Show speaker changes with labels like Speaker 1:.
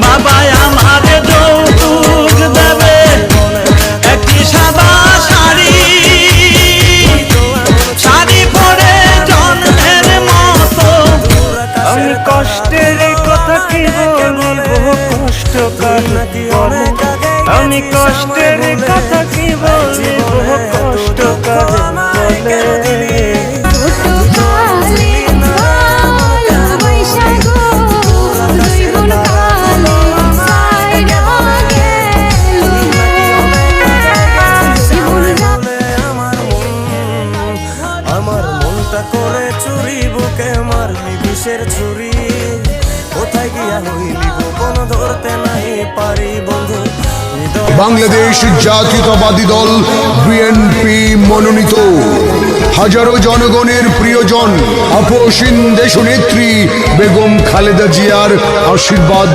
Speaker 1: বাবা আমার যৌতুক দেবে একটি সাদা শাড়ি, শাড়ি পরে জন্মের মতো। আমি কষ্টের কথা কি বলবো, কষ্ট কাটে বলে, আমি কষ্টের কথা কি বলবো, কষ্ট কাটে বলে।
Speaker 2: আমার মনটা করে চুরি, বুকে আমার বিষের ছুরি, কোথায় গিয়া হইলি গোপন ধরতে নাই পারি বন্ধু।
Speaker 3: বাংলাদেশ জাতীয়তাবাদী দল বিএনপি মনোনীত হাজারো জনগণের প্রিয়জন আপসীন দেশনেত্রী বেগম খালেদা জিয়ার আশীর্বাদ